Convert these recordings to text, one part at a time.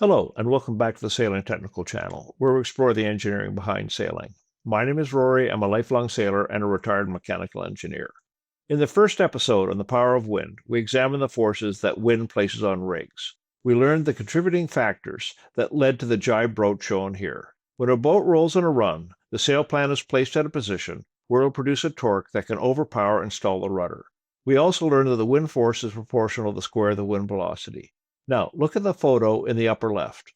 Hello, and welcome back to the Sailing Technical Channel, where we explore the engineering behind sailing. My name is Rory. I'm a lifelong sailor and a retired mechanical engineer. In the first episode on the power of wind, we examined the forces that wind places on rigs. We learned the contributing factors that led to the jibe broach shown here. When a boat rolls on a run, the sail plan is placed at a position where it will produce a torque that can overpower and stall the rudder. We also learned that the wind force is proportional to the square of the wind velocity. Now, look at the photo in the upper left,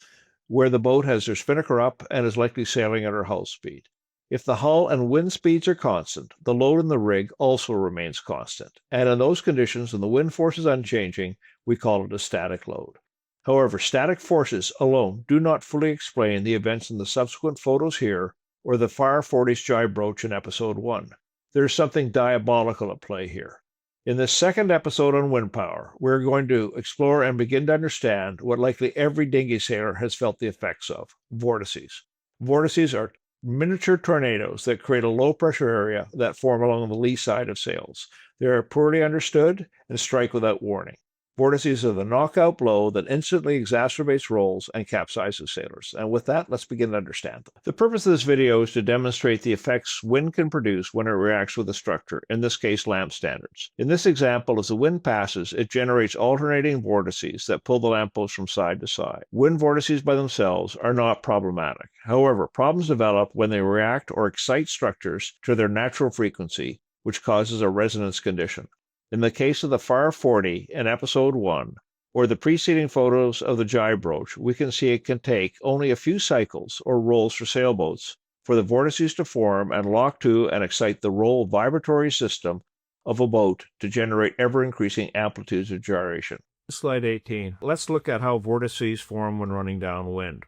where the boat has their spinnaker up and is likely sailing at her hull speed. If the hull and wind speeds are constant, the load in the rig also remains constant. And in those conditions, when the wind force is unchanging, we call it a static load. However, static forces alone do not fully explain the events in the subsequent photos here or the Fire 40's jibe broach in episode 1. There is something diabolical at play here. In this second episode on wind power, we're going to explore and begin to understand what likely every dinghy sailor has felt the effects of: vortices. Vortices are miniature tornadoes that create a low-pressure area that form along the lee side of sails. They are poorly understood and strike without warning. Vortices are the knockout blow that instantly exacerbates rolls and capsizes sailors. And with that, let's begin to understand them. The purpose of this video is to demonstrate the effects wind can produce when it reacts with a structure, in this case lamp standards. In this example, as the wind passes, it generates alternating vortices that pull the lamppost from side to side. Wind vortices by themselves are not problematic. However, problems develop when they react or excite structures to their natural frequency, which causes a resonance condition. In the case of the Fire 40 in episode 1, or the preceding photos of the jibe broach, we can see it can take only a few cycles or rolls for sailboats for the vortices to form and lock to and excite the roll vibratory system of a boat to generate ever-increasing amplitudes of gyration. Slide 18. Let's look at how vortices form when running downwind.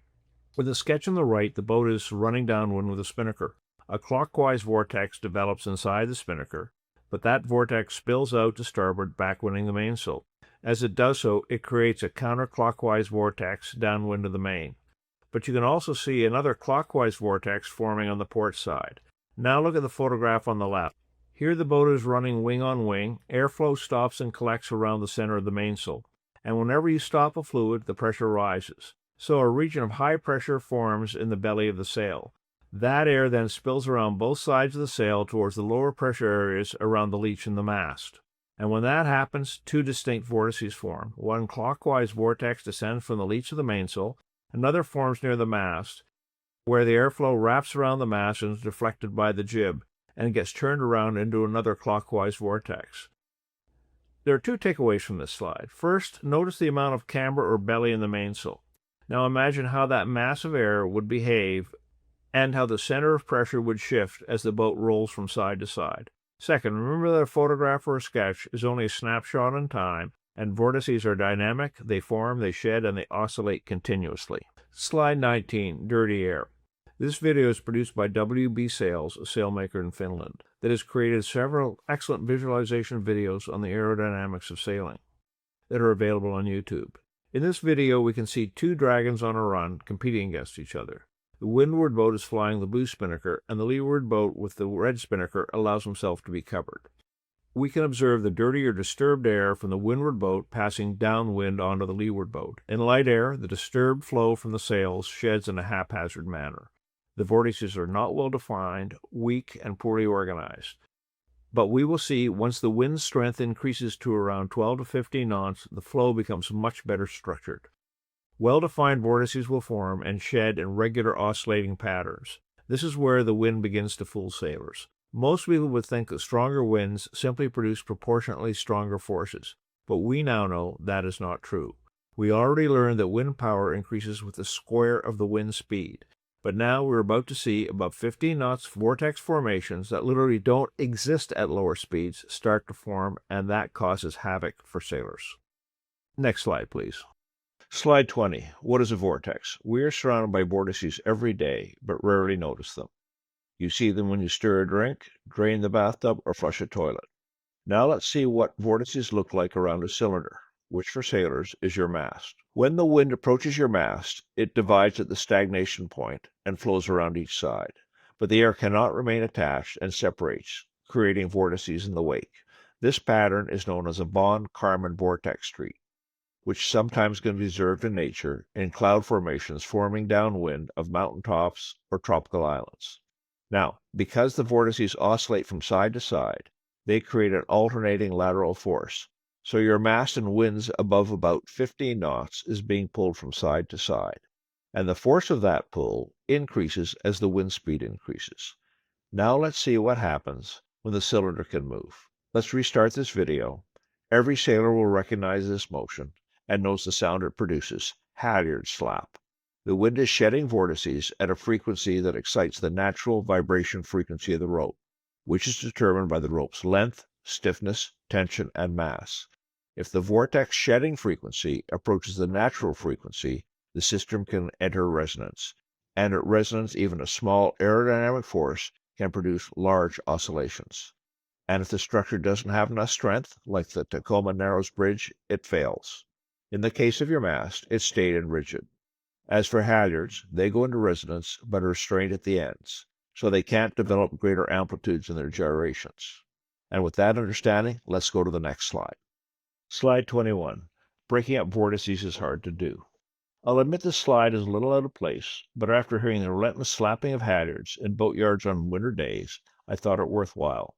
With the sketch on the right, the boat is running downwind with a spinnaker. A clockwise vortex develops inside the spinnaker, but that vortex spills out to starboard, backwinding the mainsail. As it does so, it creates a counterclockwise vortex downwind of the main. But you can also see another clockwise vortex forming on the port side. Now look at the photograph on the left. Here the boat is running wing on wing. Airflow stops and collects around the center of the mainsail, and whenever you stop a fluid, the pressure rises. So a region of high pressure forms in the belly of the sail. That air then spills around both sides of the sail towards the lower pressure areas around the leech and the mast. And when that happens, two distinct vortices form. One clockwise vortex descends from the leech of the mainsail. Another forms near the mast, where the airflow wraps around the mast and is deflected by the jib, and gets turned around into another clockwise vortex. There are two takeaways from this slide. First, notice the amount of camber or belly in the mainsail. Now imagine how that mass of air would behave and how the center of pressure would shift as the boat rolls from side to side. Second, remember that a photograph or a sketch is only a snapshot in time, and vortices are dynamic. They form, they shed, and they oscillate continuously. Slide 19, dirty air. This video is produced by WB Sails, a sailmaker in Finland, that has created several excellent visualization videos on the aerodynamics of sailing that are available on YouTube. In this video, we can see two dragons on a run competing against each other. The windward boat is flying the blue spinnaker, and the leeward boat with the red spinnaker allows himself to be covered. We can observe the dirty or disturbed air from the windward boat passing downwind onto the leeward boat. In light air, the disturbed flow from the sails sheds in a haphazard manner. The vortices are not well defined, weak, and poorly organized. But we will see once the wind strength increases to around 12 to 15 knots, the flow becomes much better structured. Well-defined vortices will form and shed in regular oscillating patterns. This is where the wind begins to fool sailors. Most people would think that stronger winds simply produce proportionately stronger forces, but we now know that is not true. We already learned that wind power increases with the square of the wind speed, but now we're about to see above 15 knots vortex formations that literally don't exist at lower speeds start to form, and that causes havoc for sailors. Next slide, please. Slide 20. What is a vortex? We are surrounded by vortices every day, but rarely notice them. You see them when you stir a drink, drain the bathtub, or flush a toilet. Now let's see what vortices look like around a cylinder, which for sailors is your mast. When the wind approaches your mast, it divides at the stagnation point and flows around each side. But the air cannot remain attached and separates, creating vortices in the wake. This pattern is known as a von Karman vortex tree. which sometimes can be observed in nature in cloud formations forming downwind of mountain tops or tropical islands. Now, because the vortices oscillate from side to side, they create an alternating lateral force. So your mast in winds above about 15 knots is being pulled from side to side, and the force of that pull increases as the wind speed increases. Now let's see what happens when the cylinder can move. Let's restart this video. Every sailor will recognize this motion and knows the sound it produces, halyard slap. The wind is shedding vortices at a frequency that excites the natural vibration frequency of the rope, which is determined by the rope's length, stiffness, tension, and mass. If the vortex shedding frequency approaches the natural frequency, the system can enter resonance, and at resonance even a small aerodynamic force can produce large oscillations. And if the structure doesn't have enough strength, like the Tacoma Narrows Bridge, it fails. In the case of your mast, it stayed in rigid. As for halyards, they go into resonance but are restrained at the ends, so they can't develop greater amplitudes in their gyrations. And with that understanding, let's go to the next slide. Slide 21. Breaking up vortices is hard to do. I'll admit this slide is a little out of place, but after hearing the relentless slapping of halyards in boatyards on winter days, I thought it worthwhile.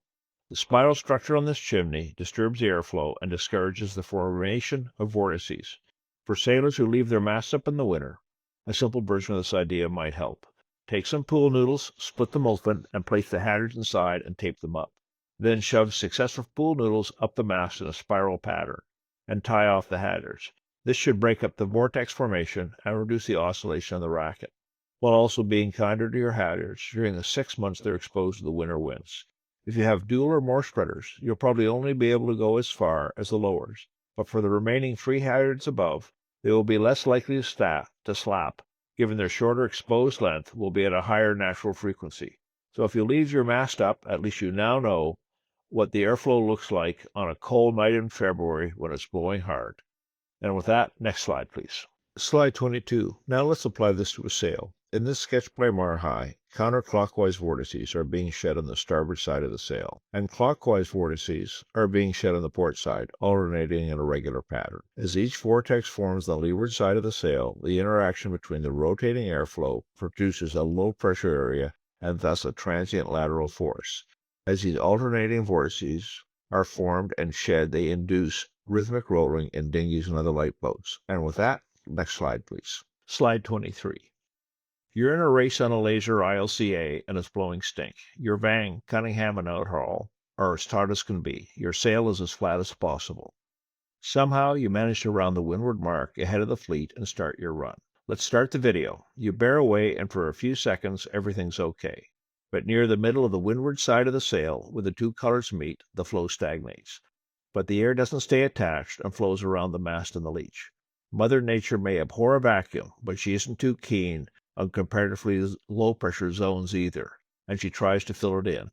The spiral structure on this chimney disturbs the airflow and discourages the formation of vortices. For sailors who leave their masts up in the winter, a simple version of this idea might help. Take some pool noodles, split them open, and place the halyards inside and tape them up. Then shove successive pool noodles up the mast in a spiral pattern, and tie off the halyards. This should break up the vortex formation and reduce the oscillation of the racket, while also being kinder to your halyards during the 6 months they're exposed to the winter winds. If you have dual or more spreaders, you'll probably only be able to go as far as the lowers, but for the remaining 3 halyards above, they will be less likely to slap, given their shorter exposed length will be at a higher natural frequency. So if you leave your mast up, at least you now know what the airflow looks like on a cold night in February when it's blowing hard. And with that, next slide, please. Slide 22. Now let's apply this to a sail. In this sketch by Marhai, counterclockwise vortices are being shed on the starboard side of the sail, and clockwise vortices are being shed on the port side, alternating in a regular pattern. As each vortex forms the leeward side of the sail, the interaction between the rotating airflow produces a low-pressure area and thus a transient lateral force. As these alternating vortices are formed and shed, they induce rhythmic rolling in dinghies and other light boats. And with that, next slide, please. Slide 23. You're in a race on a laser ILCA and it's blowing stink. Your Vang, Cunningham, and Outhaul are as taut as can be. Your sail is as flat as possible. Somehow you manage to round the windward mark ahead of the fleet and start your run. Let's start the video. You bear away and for a few seconds everything's okay. But near the middle of the windward side of the sail, where the two colors meet, the flow stagnates. But the air doesn't stay attached and flows around the mast and the leech. Mother Nature may abhor a vacuum, but she isn't too keen on comparatively low-pressure zones either, and she tries to fill it in.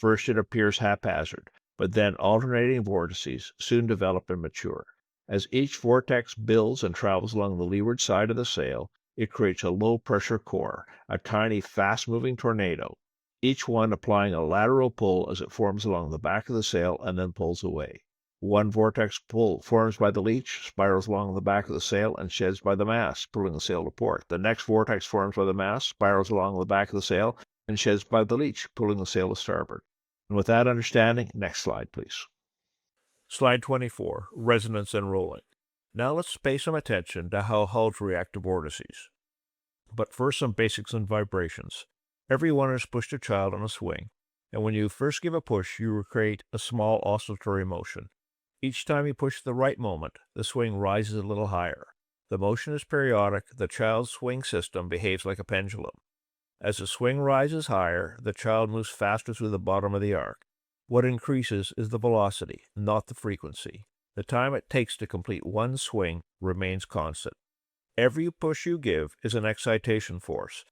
First it appears haphazard, but then alternating vortices soon develop and mature. As each vortex builds and travels along the leeward side of the sail, it creates a low-pressure core, a tiny, fast-moving tornado, each one applying a lateral pull as it forms along the back of the sail and then pulls away. One vortex pull forms by the leech, spirals along the back of the sail, and sheds by the mast, pulling the sail to port. The next vortex forms by the mast, spirals along the back of the sail, and sheds by the leech, pulling the sail to starboard. And with that understanding, next slide, please. Slide 24, resonance and rolling. Now let's pay some attention to how hulls react to vortices. But first, some basics and vibrations. Everyone has pushed a child on a swing, and when you first give a push, you create a small oscillatory motion. Each time you push at the right moment, the swing rises a little higher. The motion is periodic. The child's swing system behaves like a pendulum. As the swing rises higher, the child moves faster through the bottom of the arc. What increases is the velocity, not the frequency. The time it takes to complete one swing remains constant. Every push you give is an excitation force,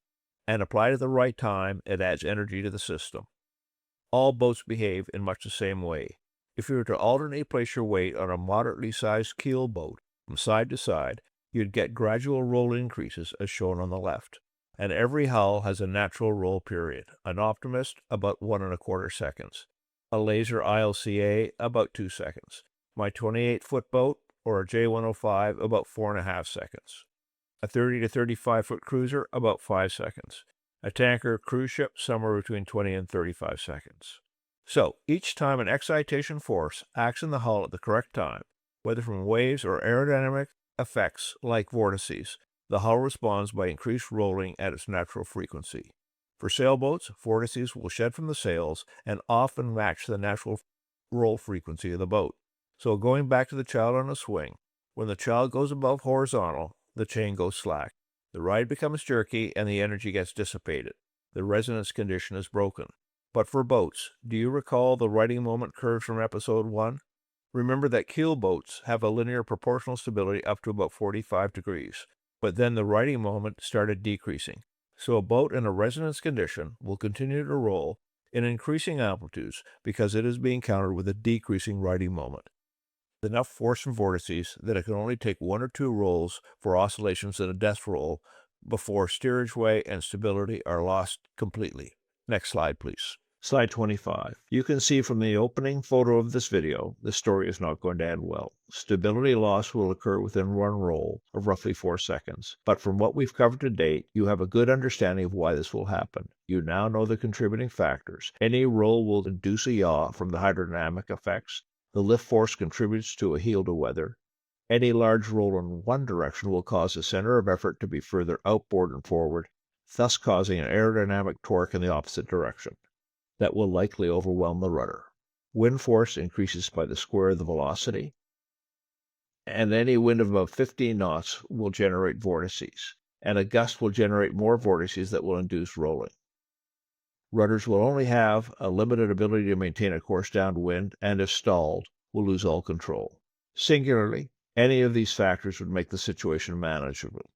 and applied at the right time, it adds energy to the system. All boats behave in much the same way. If you were to alternately place your weight on a moderately sized keel boat from side to side, you'd get gradual roll increases as shown on the left. And every hull has a natural roll period. An Optimist, about 1¼ seconds. A laser ILCA, about 2 seconds. My 28-foot boat, or a J105 about 4.5 seconds. A 30 to 35-foot cruiser about 5 seconds. A tanker cruise ship somewhere between 20 and 35 seconds. So, each time an excitation force acts in the hull at the correct time, whether from waves or aerodynamic effects like vortices, the hull responds by increased rolling at its natural frequency. For sailboats, vortices will shed from the sails and often match the natural roll frequency of the boat. So going back to the child on a swing, when the child goes above horizontal, the chain goes slack. The ride becomes jerky and the energy gets dissipated. The resonance condition is broken. But for boats, do you recall the riding moment curves from episode 1? Remember that keel boats have a linear proportional stability up to about 45 degrees, but then the riding moment started decreasing. So a boat in a resonance condition will continue to roll in increasing amplitudes because it is being countered with a decreasing riding moment. Enough force from vortices that it can only take 1 or 2 rolls for oscillations in a death roll before steerage way and stability are lost completely. Next slide, please. Slide 25. You can see from the opening photo of this video, the story is not going to end well. Stability loss will occur within 1 roll of roughly 4 seconds. But from what we've covered to date, you have a good understanding of why this will happen. You now know the contributing factors. Any roll will induce a yaw from the hydrodynamic effects. The lift force contributes to a heel to weather. Any large roll in one direction will cause the center of effort to be further outboard and forward, thus causing an aerodynamic torque in the opposite direction. That will likely overwhelm the rudder. Wind force increases by the square of the velocity, and any wind of about 15 knots will generate vortices, and a gust will generate more vortices that will induce rolling. Rudders will only have a limited ability to maintain a course downwind, and if stalled, will lose all control. Singularly, any of these factors would make the situation manageable,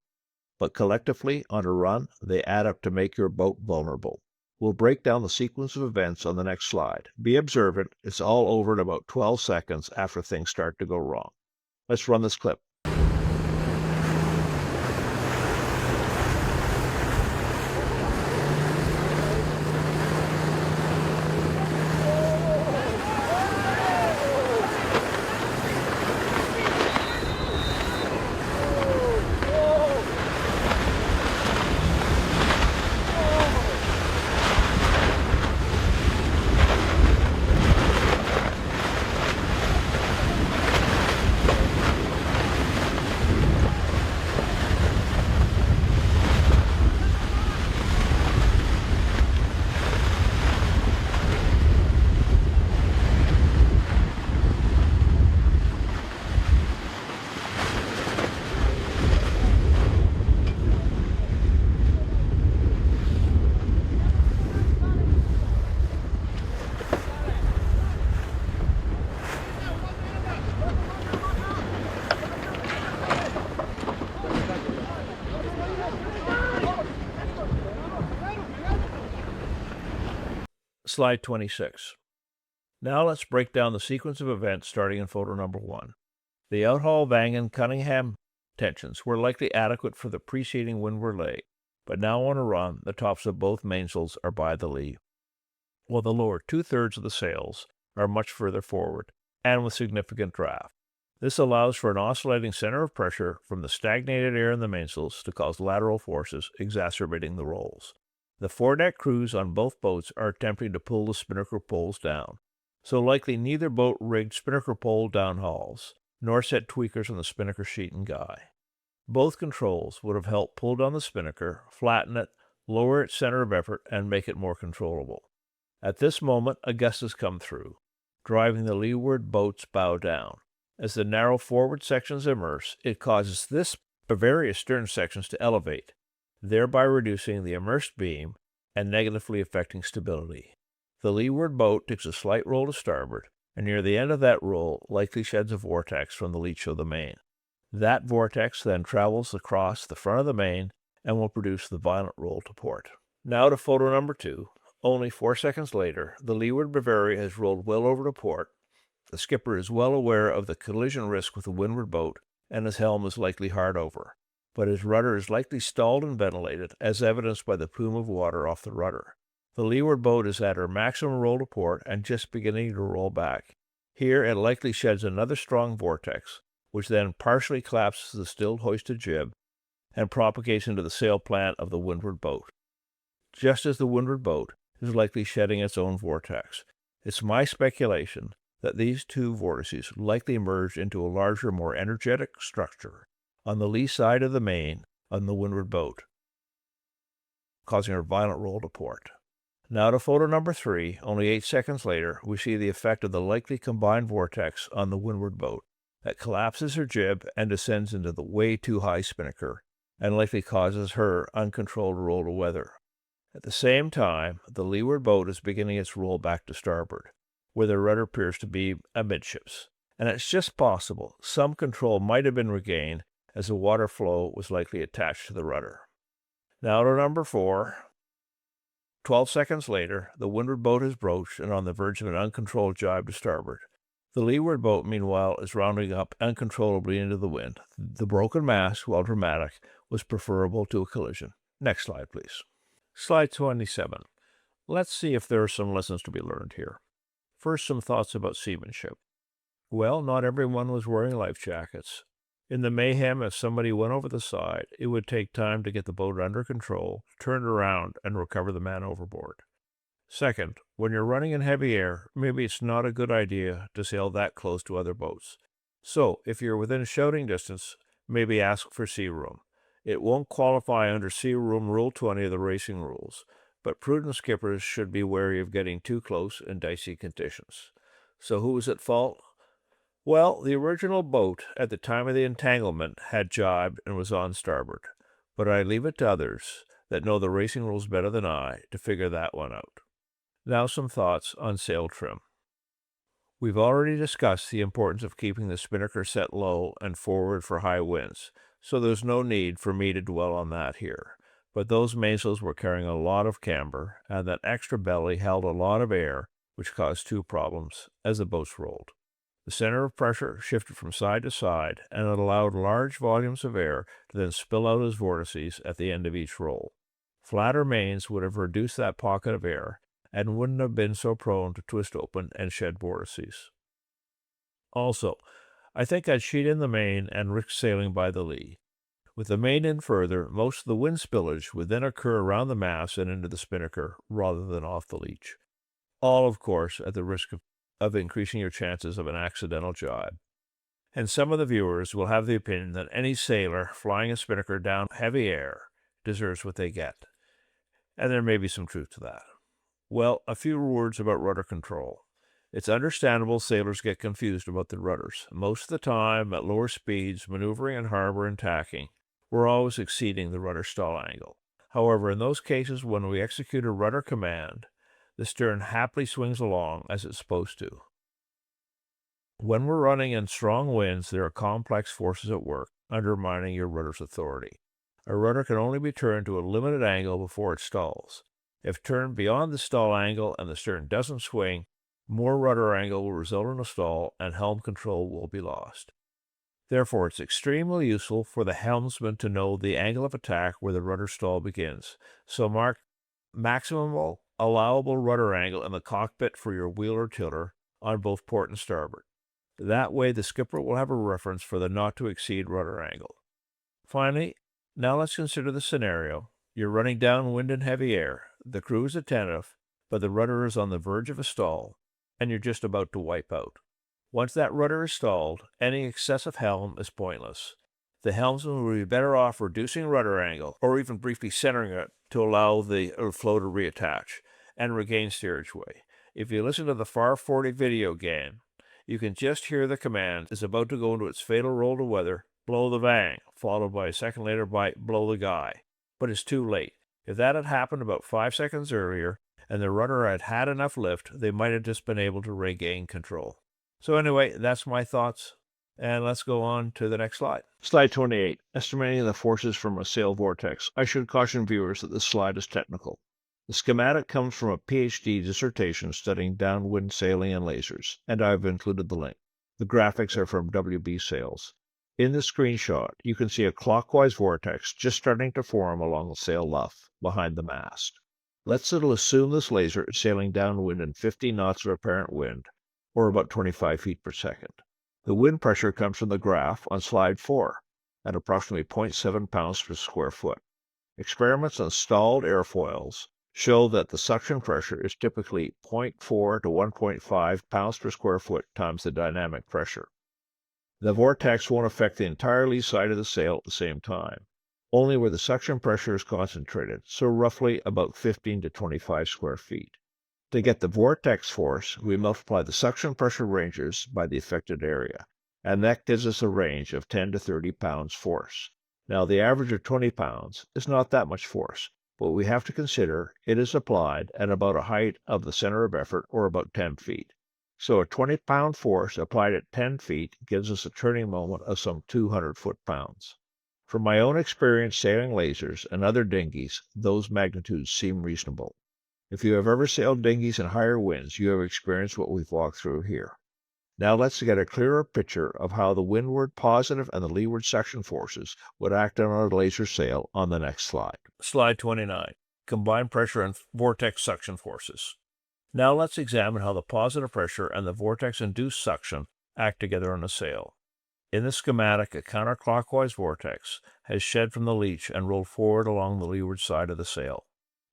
but collectively, on a run, they add up to make your boat vulnerable. We'll break down the sequence of events on the next slide. Be observant, it's all over in about 12 seconds after things start to go wrong. Let's run this clip. Slide 26. Now let's break down the sequence of events starting in photo number 1. The Outhall-Vangen-Cunningham tensions were likely adequate for the preceding windward leg, but now on a run, the tops of both mainsails are by the lee, while the lower 2/3 of the sails are much further forward, and with significant draft. This allows for an oscillating center of pressure from the stagnated air in the mainsails to cause lateral forces exacerbating the rolls. The foredeck crews on both boats are attempting to pull the spinnaker poles down, so likely neither boat rigged spinnaker pole downhauls, nor set tweakers on the spinnaker sheet and guy. Both controls would have helped pull down the spinnaker, flatten it, lower its center of effort, and make it more controllable. At this moment, a gust has come through, driving the leeward boat's bow down. As the narrow forward sections immerse, it causes this various stern sections to elevate, thereby reducing the immersed beam and negatively affecting stability. The leeward boat takes a slight roll to starboard, and near the end of that roll likely sheds a vortex from the leach of the main. That vortex then travels across the front of the main and will produce the violent roll to port. Now to photo number 2. Only 4 seconds later, the leeward Bavaria has rolled well over to port. The skipper is well aware of the collision risk with the windward boat, and his helm is likely hard over, but his rudder is likely stalled and ventilated, as evidenced by the plume of water off the rudder. The leeward boat is at her maximum roll to port and just beginning to roll back. Here it likely sheds another strong vortex, which then partially collapses the still hoisted jib and propagates into the sail plant of the windward boat. Just as the windward boat is likely shedding its own vortex, it's my speculation that these two vortices likely merged into a larger, more energetic structure on the lee side of the main on the windward boat, causing a violent roll to port. Now to photo number 3, only 8 seconds later, we see the effect of the likely combined vortex on the windward boat that collapses her jib and descends into the way too high spinnaker and likely causes her uncontrolled roll to weather. At the same time, the leeward boat is beginning its roll back to starboard, where the rudder appears to be amidships, and it's just possible some control might have been regained as the water flow was likely attached to the rudder. Now to number 4. 12 seconds later, the windward boat is broached and on the verge of an uncontrolled jibe to starboard. The leeward boat, meanwhile, is rounding up uncontrollably into the wind. The broken mast, while dramatic, was preferable to a collision. Next slide, please. Slide 27. Let's see if there are some lessons to be learned here. First, some thoughts about seamanship. Well, not everyone was wearing life jackets. In the mayhem, if somebody went over the side, it would take time to get the boat under control, turn around, and recover the man overboard. Second, when you're running in heavy air, maybe it's not a good idea to sail that close to other boats. So, if you're within shouting distance, maybe ask for sea room. It won't qualify under Sea Room Rule 20 of the racing rules, but prudent skippers should be wary of getting too close in dicey conditions. So who was at fault? Well, the original boat at the time of the entanglement had jibed and was on starboard, but I leave it to others that know the racing rules better than I to figure that one out. Now some thoughts on sail trim. We've already discussed the importance of keeping the spinnaker set low and forward for high winds, so there's no need for me to dwell on that here. But those mainsails were carrying a lot of camber, and that extra belly held a lot of air, which caused two problems as the boats rolled. The center of pressure shifted from side to side, and it allowed large volumes of air to then spill out as vortices at the end of each roll. Flatter mains would have reduced that pocket of air, and wouldn't have been so prone to twist open and shed vortices. Also, I think I'd sheet in the main and risk sailing by the lee. With the main in further, most of the wind spillage would then occur around the mast and into the spinnaker rather than off the leech. All, of course, at the risk of increasing your chances of an accidental jibe. And some of the viewers will have the opinion that any sailor flying a spinnaker down heavy air deserves what they get. And there may be some truth to that. Well, a few words about rudder control. It's understandable sailors get confused about the rudders. Most of the time, at lower speeds, maneuvering in harbor and tacking, we're always exceeding the rudder stall angle. However, in those cases when we execute a rudder command, the stern happily swings along as it's supposed to. When we're running in strong winds, there are complex forces at work, undermining your rudder's authority. A rudder can only be turned to a limited angle before it stalls. If turned beyond the stall angle and the stern doesn't swing, more rudder angle will result in a stall and helm control will be lost. Therefore, it's extremely useful for the helmsman to know the angle of attack where the rudder stall begins. So mark maximum allowable rudder angle in the cockpit for your wheel or tiller on both port and starboard. That way, the skipper will have a reference for the not to exceed rudder angle. Finally, now let's consider the scenario. You're running downwind in heavy air. The crew is attentive, but the rudder is on the verge of a stall, and you're just about to wipe out. Once that rudder is stalled, any excessive helm is pointless. The helmsman will be better off reducing rudder angle, or even briefly centering it to allow the flow to reattach and regain steerage way. If you listen to the Far 40 video game, you can just hear the command is about to go into its fatal roll to weather, blow the vang, followed by a second later by blow the guy. But it's too late. If that had happened about 5 seconds earlier, and the rudder had had enough lift, they might have just been able to regain control. So anyway, that's my thoughts, and let's go on to the next slide. Slide 28, estimating the forces from a sail vortex. I should caution viewers that this slide is technical. The schematic comes from a PhD dissertation studying downwind sailing and lasers, and I've included the link. The graphics are from WB Sails. In the screenshot, you can see a clockwise vortex just starting to form along the sail luff behind the mast. Let's assume this laser is sailing downwind in 50 knots of apparent wind, or about 25 feet per second. The wind pressure comes from the graph on slide 4 at approximately 0.7 pounds per square foot. Experiments on stalled airfoils show that the suction pressure is typically 0.4 to 1.5 pounds per square foot times the dynamic pressure. The vortex won't affect the entire lee side of the sail at the same time, only where the suction pressure is concentrated, so roughly about 15 to 25 square feet. To get the vortex force, we multiply the suction pressure ranges by the affected area, and that gives us a range of 10 to 30 pounds force. Now, the average of 20 pounds is not that much force, but we have to consider it is applied at about a height of the center of effort, or about 10 feet. So a 20-pound force applied at 10 feet gives us a turning moment of some 200 foot-pounds. From my own experience sailing lasers and other dinghies, those magnitudes seem reasonable. If you have ever sailed dinghies in higher winds, you have experienced what we've walked through here. Now let's get a clearer picture of how the windward positive and the leeward suction forces would act on our laser sail on the next slide. Slide 29. Combined pressure and vortex suction forces. Now let's examine how the positive pressure and the vortex-induced suction act together on a sail. In the schematic, a counterclockwise vortex has shed from the leech and rolled forward along the leeward side of the sail.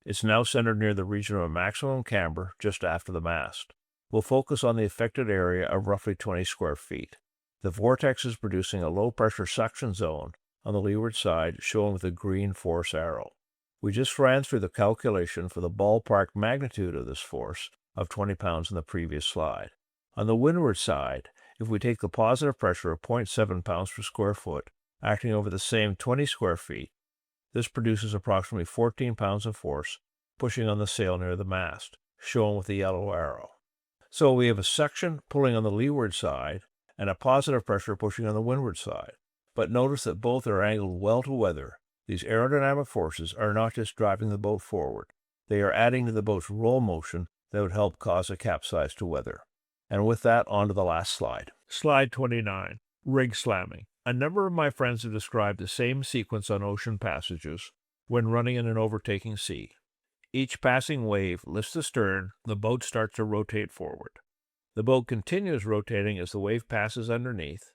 It's now centered near the region of maximum camber, just after the mast. We'll focus on the affected area of roughly 20 square feet. The vortex is producing a low-pressure suction zone on the leeward side, shown with a green force arrow. We just ran through the calculation for the ballpark magnitude of this force of 20 pounds in the previous slide. On the windward side, if we take the positive pressure of 0.7 pounds per square foot, acting over the same 20 square feet, this produces approximately 14 pounds of force pushing on the sail near the mast, shown with the yellow arrow. So we have a suction pulling on the leeward side and a positive pressure pushing on the windward side. But notice that both are angled well to weather. These aerodynamic forces are not just driving the boat forward. They are adding to the boat's roll motion that would help cause a capsize to weather. And with that, on to the last slide. Slide 29. Rig slamming. A number of my friends have described the same sequence on ocean passages when running in an overtaking sea. Each passing wave lifts the stern, the boat starts to rotate forward. The boat continues rotating as the wave passes underneath.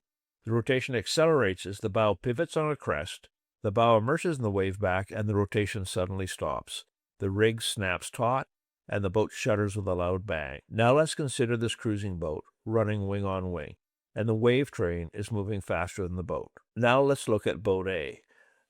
The rotation accelerates as the bow pivots on a crest, the bow immerses in the wave back, and the rotation suddenly stops. The rig snaps taut, and the boat shudders with a loud bang. Now let's consider this cruising boat, running wing on wing, and the wave train is moving faster than the boat. Now let's look at boat A.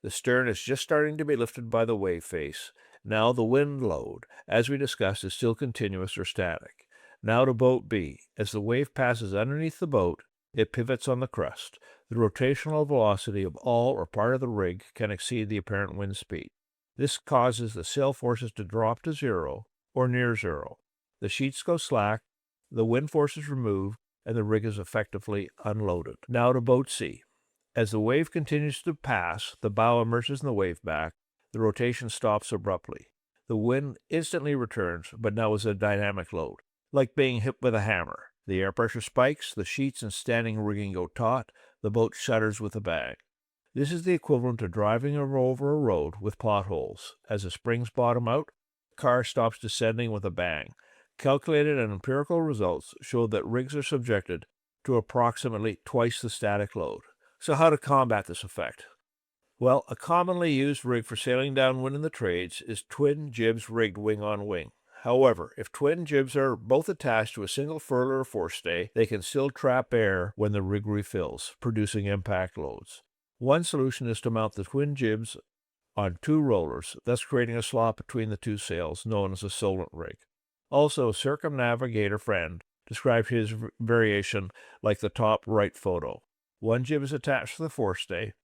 The stern is just starting to be lifted by the wave face. Now the wind load, as we discussed, is still continuous or static. Now to boat B. As the wave passes underneath the boat, it pivots on the crest. The rotational velocity of all or part of the rig can exceed the apparent wind speed. This causes the sail forces to drop to zero or near zero. The sheets go slack, the wind force is removed, and the rig is effectively unloaded. Now to boat C. As the wave continues to pass, the bow immerses in the wave back. The rotation stops abruptly. The wind instantly returns, but now is a dynamic load, like being hit with a hammer. The air pressure spikes, the sheets and standing rigging go taut, the boat shudders with a bang. This is the equivalent to driving over a road with potholes. As the springs bottom out, the car stops descending with a bang. Calculated and empirical results show that rigs are subjected to approximately twice the static load. So how to combat this effect? Well, a commonly used rig for sailing downwind in the trades is twin jibs rigged wing on wing. However, if twin jibs are both attached to a single furler or forestay, they can still trap air when the rig refills, producing impact loads. One solution is to mount the twin jibs on two rollers, thus creating a slot between the two sails, known as a solent rig. Also, a circumnavigator friend described his variation like the top right photo. One jib is attached to the forestay.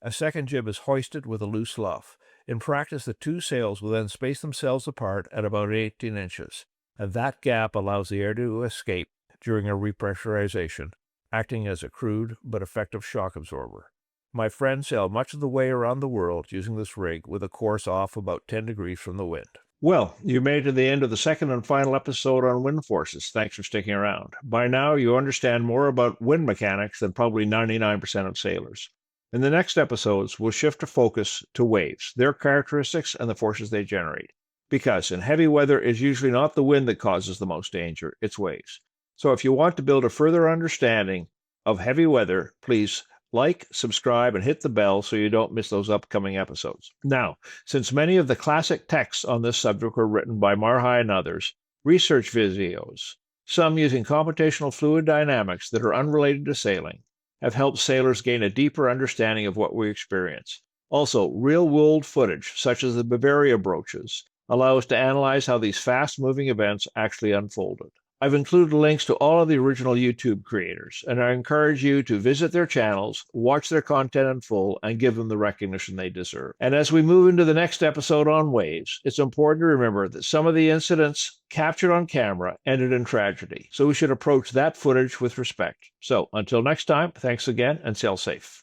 A second jib is hoisted with a loose luff. In practice, the two sails will then space themselves apart at about 18 inches, and that gap allows the air to escape during a repressurization, acting as a crude but effective shock absorber. My friend sailed much of the way around the world using this rig with a course off about 10 degrees from the wind. Well, you made it to the end of the second and final episode on wind forces. Thanks for sticking around. By now, you understand more about wind mechanics than probably 99% of sailors. In the next episodes, we'll shift our focus to waves, their characteristics, and the forces they generate. Because in heavy weather, it's usually not the wind that causes the most danger, it's waves. So if you want to build a further understanding of heavy weather, please like, subscribe, and hit the bell so you don't miss those upcoming episodes. Now, since many of the classic texts on this subject were written by Marhai and others, research videos, some using computational fluid dynamics that are unrelated to sailing, have helped sailors gain a deeper understanding of what we experience. Also, real-world footage, such as the Bavaria brooches, allow us to analyze how these fast-moving events actually unfolded. I've included links to all of the original YouTube creators, and I encourage you to visit their channels, watch their content in full, and give them the recognition they deserve. And as we move into the next episode on waves, it's important to remember that some of the incidents captured on camera ended in tragedy, so we should approach that footage with respect. So, until next time, thanks again, and sail safe.